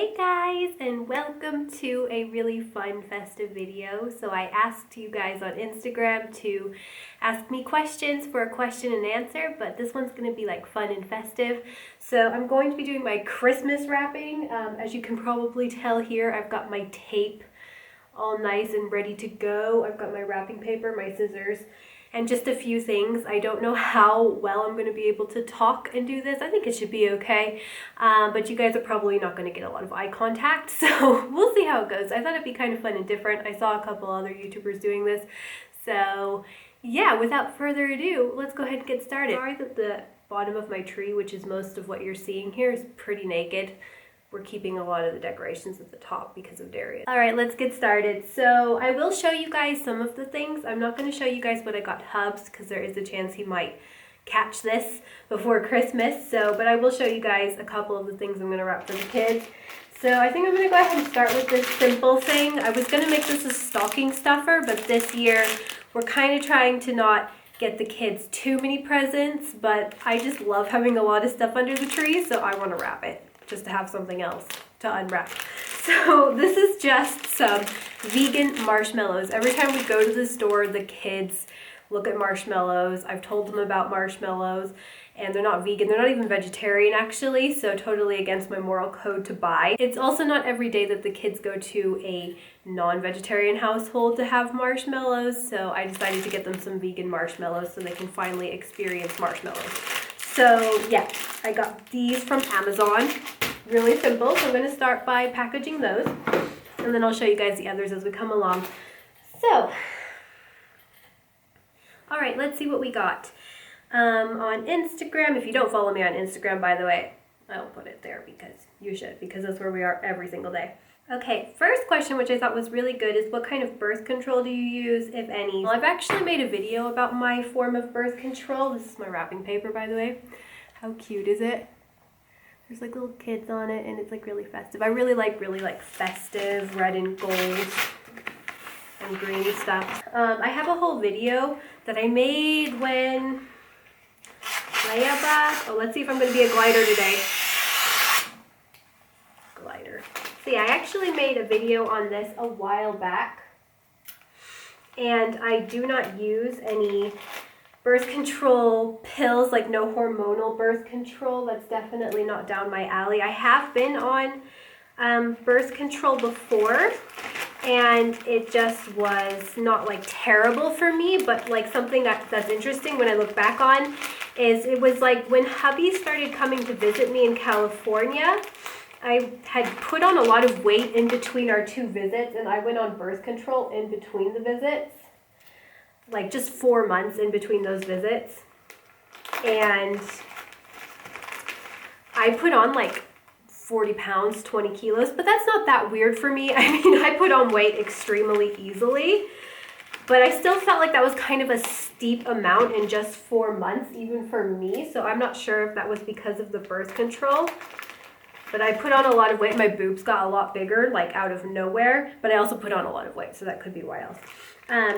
Hey guys, and welcome to a really fun festive video. So I asked you guys on Instagram to ask me questions for a question and answer, but this one's going to be like fun and festive. So I'm going to be doing my Christmas wrapping. As you can probably tell here, I've got my tape all nice and ready to go. I've got my wrapping paper, my scissors, and just a few things. I don't know how well I'm going to be able to talk and do this. I think it should be okay, but you guys are probably not going to get a lot of eye contact, so we'll see how it goes. I thought it'd be kind of fun and different. I saw a couple other YouTubers doing this, so yeah, without further ado, let's go ahead and get started. Sorry that the bottom of my tree, which is most of what you're seeing here, is pretty naked. We're keeping a lot of the decorations at the top because of Darius. All right, let's get started. So I will show you guys some of the things. I'm not going to show you guys what I got Hubs because there is a chance he might catch this before Christmas. But I will show you guys a couple of the things I'm going to wrap for the kids. So I think I'm going to go ahead and start with this simple thing. I was going to make this a stocking stuffer, but this year we're kind of trying to not get the kids too many presents, but I just love having a lot of stuff under the tree, so I want to wrap it, just to have something else to unwrap. So this is just some vegan marshmallows. Every time we go to the store, the kids look at marshmallows. I've told them about marshmallows, and they're not vegan. They're not even vegetarian, actually, so totally against my moral code to buy. It's also not every day that the kids go to a non-vegetarian household to have marshmallows, so I decided to get them some vegan marshmallows so they can finally experience marshmallows. So yeah, I got these from Amazon. Really simple. So I'm going to start by packaging those, and then I'll show you guys the others as we come along. So, all right, let's see what we got. On Instagram, if you don't follow me on Instagram, by the way, I'll put it there because you should, because that's where we are every single day. Okay, first question, which I thought was really good, is what kind of birth control do you use, if any? Well, I've actually made a video about my form of birth control. This is my wrapping paper, by the way. How cute is it? There's like little kids on it, and it's like really festive. I really like festive red and gold and green stuff. I have a whole video that I made when let's see if I'm going to be a glider today. Glider. See, I actually made a video on this a while back, and I do not use any birth control pills, like no hormonal birth control. That's definitely not down my alley. I have been on birth control before, and it just was not like terrible for me, but like something that's interesting when I look back on is it was like when hubby started coming to visit me in California, I had put on a lot of weight in between our two visits, and I went on birth control in between the visits, like just 4 months in between those visits. And I put on like 40 pounds, 20 kilos, but that's not that weird for me. I mean, I put on weight extremely easily, but I still felt like that was kind of a steep amount in just 4 months, even for me. So I'm not sure if that was because of the birth control. But I put on a lot of weight. My boobs got a lot bigger, like out of nowhere. But I also put on a lot of weight, so that could be why else.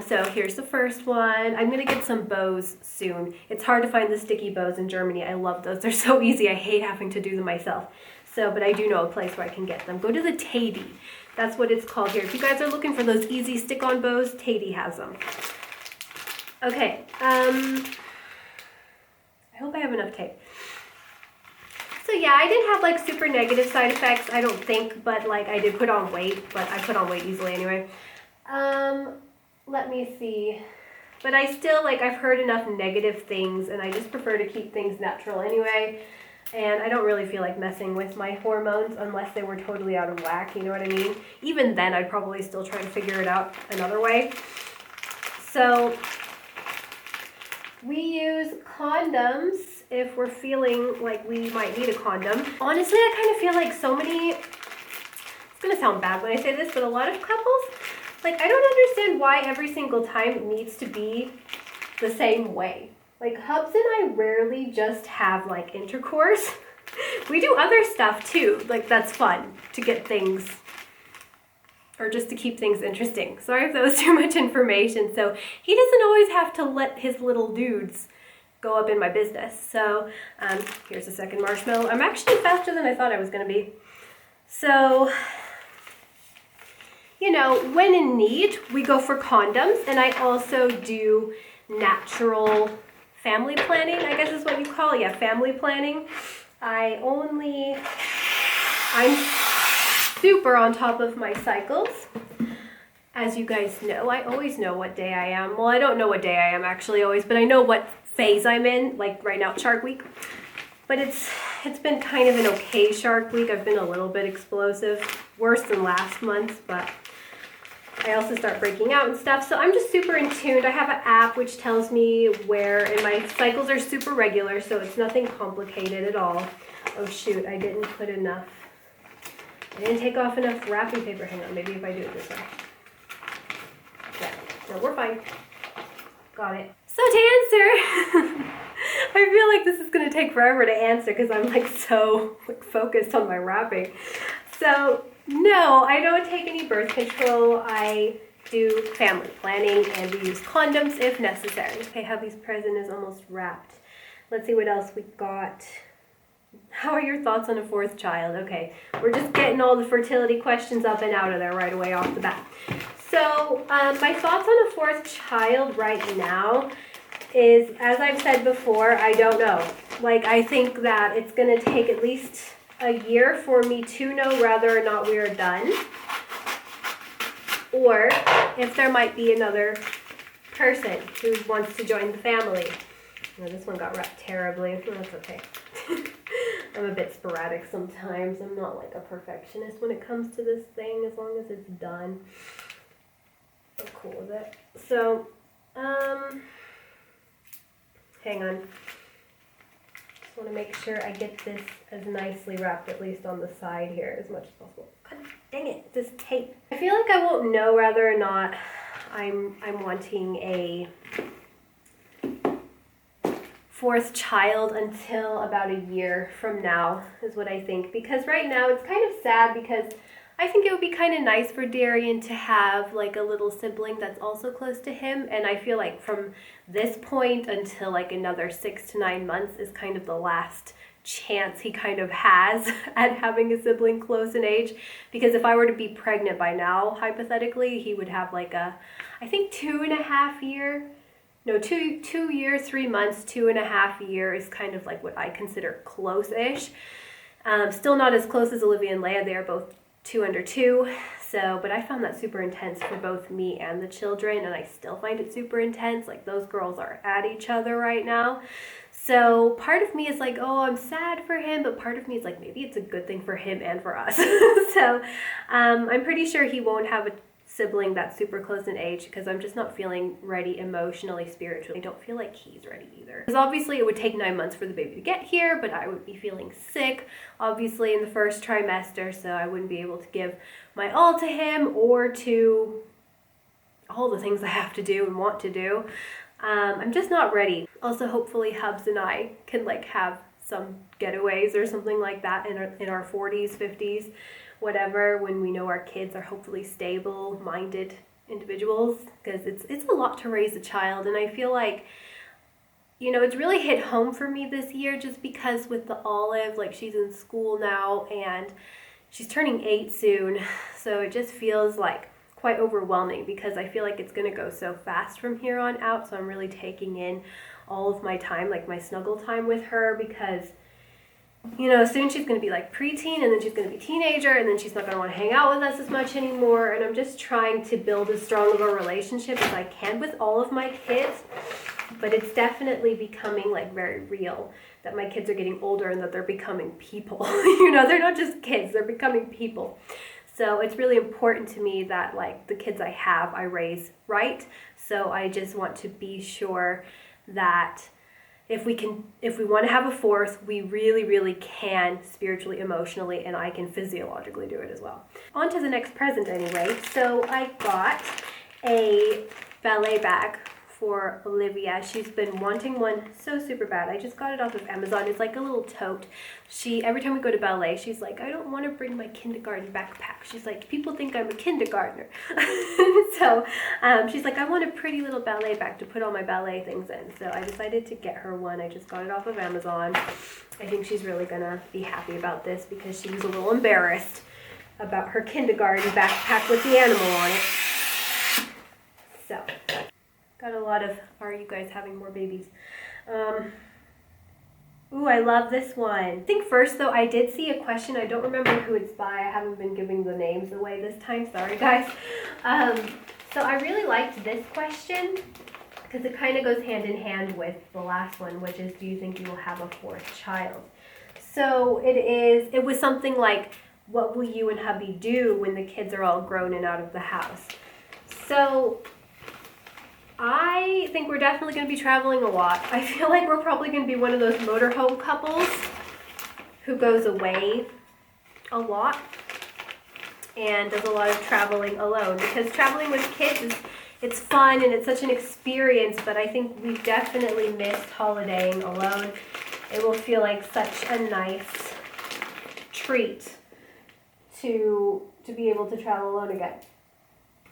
So here's the first one. I'm going to get some bows soon. It's hard to find the sticky bows in Germany. I love those. They're so easy. I hate having to do them myself. But I do know a place where I can get them. Go to the Teddy. That's what it's called here. If you guys are looking for those easy stick-on bows, Teddy has them. Okay. I hope I have enough tape. So yeah, I didn't have like super negative side effects, I don't think, but like I did put on weight, but I put on weight easily anyway. Let me see. But I still, like, I've heard enough negative things, and I just prefer to keep things natural anyway. And I don't really feel like messing with my hormones unless they were totally out of whack, you know what I mean? Even then, I'd probably still try to figure it out another way. So we use condoms if we're feeling like we might need a condom. Honestly, I kind of feel like so many, it's gonna sound bad when I say this, but a lot of couples, like, I don't understand why every single time it needs to be the same way. Like, Hubs and I rarely just have like intercourse. We do other stuff too, like that's fun to get things, or just to keep things interesting. Sorry if that was too much information. So he doesn't always have to let his little dudes go up in my business. So here's the second marshmallow. I'm actually faster than I thought I was going to be. So, you know, when in need, we go for condoms, and I also do natural family planning, I guess is what you call it. Yeah, family planning. I'm super on top of my cycles. As you guys know, I always know what day I am. Well, I don't know what day I am actually always, but I know what phase I'm in, like right now, Shark Week. But it's been kind of an okay Shark Week. I've been a little bit explosive, worse than last month, but I also start breaking out and stuff. So I'm just super in tune. I have an app which tells me where, and my cycles are super regular, so it's nothing complicated at all. Oh shoot, I didn't put enough. I didn't take off enough wrapping paper. Hang on, maybe if I do it this way. Yeah, no, we're fine. Got it. So to answer, I feel like this is gonna take forever to answer because I'm like so focused on my wrapping. So no, I don't take any birth control. I do family planning and we use condoms if necessary. Okay, hubby's present is almost wrapped. Let's see what else we got. How are your thoughts on a fourth child? Okay, we're just getting all the fertility questions up and out of there right away off the bat. So my thoughts on a fourth child right now is, as I've said before, I don't know. Like, I think that it's going to take at least a year for me to know whether or not we are done, or if there might be another person who wants to join the family. Oh, this one got wrapped terribly. Oh, that's okay. I'm a bit sporadic sometimes. I'm not like a perfectionist when it comes to this thing, as long as it's done. I'm cool with it. So, hang on. Just want to make sure I get this as nicely wrapped, at least on the side here, as much as possible. God dang it, this tape. I feel like I won't know whether or not I'm wanting a fourth child until about a year from now, is what I think. Because right now it's kind of sad, because I think it would be kind of nice for Darian to have like a little sibling that's also close to him, and I feel like from this point until like another 6 to 9 months is kind of the last chance he kind of has at having a sibling close in age. Because if I were to be pregnant by now, hypothetically, he would have like a, I think 2.5 year, no, 2 years, 3 months, 2.5 years is kind of like what I consider close-ish. Still not as close as Olivia and Leia. They are both 2 under 2. So, but I found that super intense for both me and the children, and I still find it super intense. Like, those girls are at each other right now. So part of me is like, oh, I'm sad for him, but part of me is like, maybe it's a good thing for him and for us. So I'm pretty sure he won't have a sibling that's super close in age, because I'm just not feeling ready emotionally, spiritually. I don't feel like he's ready either. Because obviously it would take 9 months for the baby to get here, but I would be feeling sick, obviously, in the first trimester, so I wouldn't be able to give my all to him or to all the things I have to do and want to do. I'm just not ready. Also, hopefully Hubs and I can like have some getaways or something like that in our 40s, 50s, whatever, when we know our kids are hopefully stable-minded individuals, because it's a lot to raise a child. And I feel like, you know, it's really hit home for me this year, just because with the Olive, like, she's in school now and she's turning 8 soon, so it just feels like quite overwhelming, because I feel like it's going to go so fast from here on out. So I'm really taking in all of my time, like my snuggle time with her, because, you know, soon she's going to be like preteen, and then she's going to be teenager, and then she's not going to want to hang out with us as much anymore. And I'm just trying to build as strong of a relationship as I can with all of my kids. But it's definitely becoming like very real that my kids are getting older and that they're becoming people. You know, they're not just kids, they're becoming people. So it's really important to me that like the kids I have, I raise right. So I just want to be sure that if we want to have a fourth, we really, really can spiritually, emotionally, and I can physiologically do it as well. On to the next present anyway. So I got a ballet bag for Olivia. She's been wanting one so super bad. I just got it off of Amazon. It's like a little tote. Every time we go to ballet, she's like, I don't want to bring my kindergarten backpack. She's like, people think I'm a kindergartner. So she's like, I want a pretty little ballet bag to put all my ballet things in. So I decided to get her one. I just got it off of Amazon. I think she's really gonna be happy about this, because she was a little embarrassed about her kindergarten backpack with the animal on it. So, got a lot of, are you guys having more babies? Ooh, I love this one. I think first though, I did see a question. I don't remember who it's by. I haven't been giving the names away this time. Sorry, guys. So I really liked this question because it kind of goes hand in hand with the last one, which is, do you think you will have a fourth child? So it was something like, what will you and hubby do when the kids are all grown and out of the house? So I think we're definitely going to be traveling a lot. I feel like we're probably going to be one of those motorhome couples who goes away a lot and does a lot of traveling alone, because traveling with kids it's fun and it's such an experience, but I think we definitely missed holidaying alone. It will feel like such a nice treat to be able to travel alone again.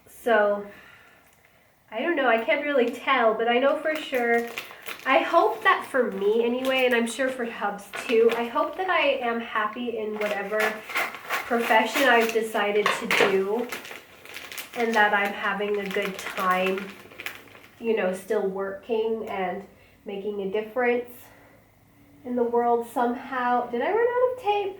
So I don't know, I can't really tell, but I know for sure, I hope that for me anyway, and I'm sure for Hubs too, I hope that I am happy in whatever profession I've decided to do, and that I'm having a good time, you know, still working and making a difference in the world somehow. Did I run out of tape?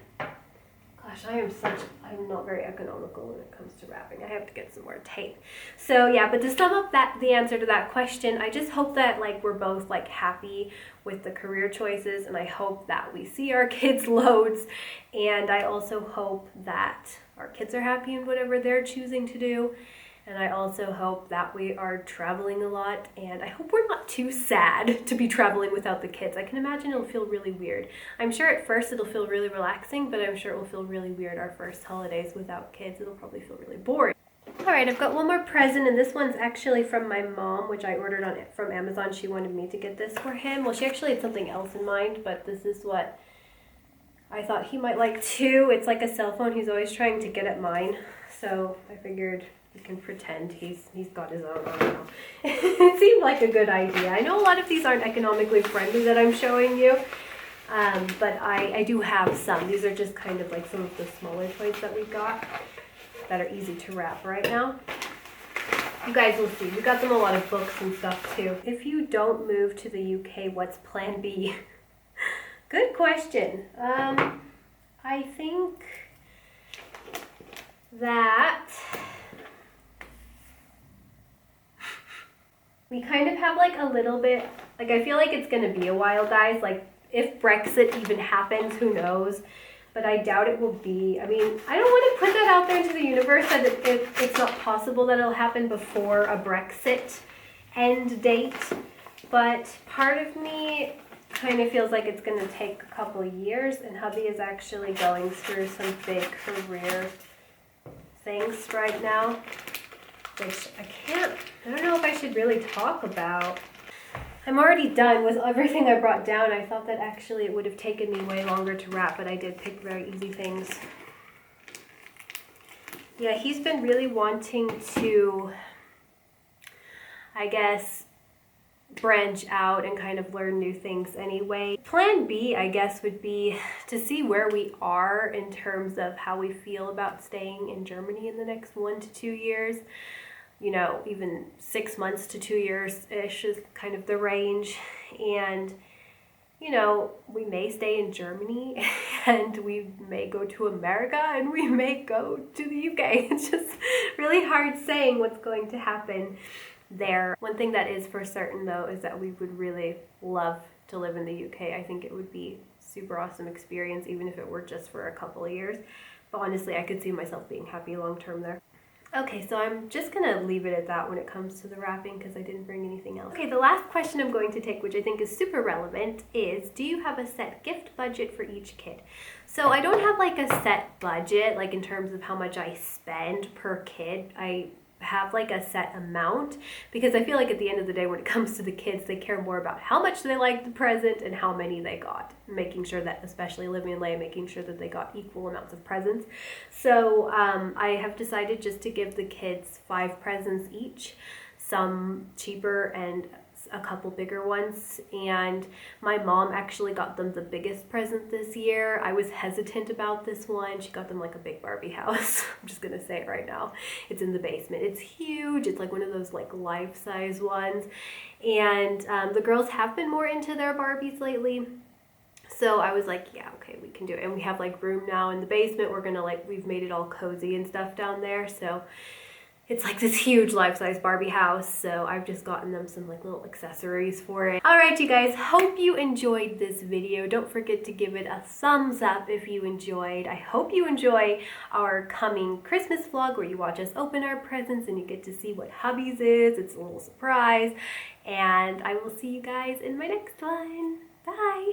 Gosh, I'm not very economical when it comes to wrapping. I have to get some more tape. So yeah, but to sum up the answer to that question, I just hope that like we're both like happy with the career choices, and I hope that we see our kids loads, and I also hope that our kids are happy in whatever they're choosing to do. And I also hope that we are traveling a lot, and I hope we're not too sad to be traveling without the kids. I can imagine it'll feel really weird. I'm sure at first it'll feel really relaxing, but I'm sure it will feel really weird our first holidays without kids. It'll probably feel really boring. All right, I've got one more present, and this one's actually from my mom, which I ordered from Amazon. She wanted me to get this for him. Well, she actually had something else in mind, but this is what I thought he might like too. It's like a cell phone. He's always trying to get at mine, so I figured you can pretend he's got his own. I don't know. It seemed like a good idea. I know a lot of these aren't economically friendly that I'm showing you, but I do have some. These are just kind of like some of the smaller toys that we got that are easy to wrap right now. You guys will see. We got them a lot of books and stuff too. If you don't move to the UK, what's plan B? Good question. I think that we kind of have like a little bit, like I feel like it's going to be a while, guys. Like if Brexit even happens, who knows? But I doubt it will be. I mean, I don't want to put that out there into the universe that it's not possible that it'll happen before a Brexit end date. But part of me kind of feels like it's going to take a couple of years, and hubby is actually going through some big career things right now, which I don't know if I should really talk about. I'm already done with everything I brought down. I thought that actually it would have taken me way longer to wrap, but I did pick very easy things. Yeah, he's been really wanting to, I guess, branch out and kind of learn new things anyway. Plan B, I guess, would be to see where we are in terms of how we feel about staying in Germany in the next 1 to 2 years. You know, even 6 months to 2 years-ish is kind of the range. And, you know, we may stay in Germany and we may go to America and we may go to the UK. It's just really hard saying what's going to happen there. One thing that is for certain though is that we would really love to live in the UK. I think it would be a super awesome experience, even if it were just for a couple of years. But honestly, I could see myself being happy long term there. Okay, so I'm just gonna leave it at that when it comes to the wrapping because I didn't bring anything else. Okay, the last question I'm going to take, which I think is super relevant, is do you have a set gift budget for each kid? So I don't have like a set budget, like in terms of how much I spend per kid. I have like a set amount because I feel like at the end of the day when it comes to the kids, they care more about how much they like the present and how many they got, making sure that, especially Livy and Leia, making sure that they got equal amounts of presents. So I have decided just to give the kids 5 presents each, some cheaper and a couple bigger ones, and my mom actually got them the biggest present this year. I was hesitant about this one. She got them like a big Barbie house. I'm just gonna say it right now. It's in the basement. It's huge. It's like one of those like life-size ones, and the girls have been more into their Barbies lately. So I was like, yeah, okay, we can do it. And we have like room now in the basement. We're gonna like, we've made it all cozy and stuff down there. So it's like this huge life-size Barbie house. So I've just gotten them some like little accessories for it. All right, you guys, hope you enjoyed this video. Don't forget to give it a thumbs up if you enjoyed. I hope you enjoy our coming Christmas vlog where you watch us open our presents and you get to see what hubby's is. It's a little surprise. And I will see you guys in my next one. Bye.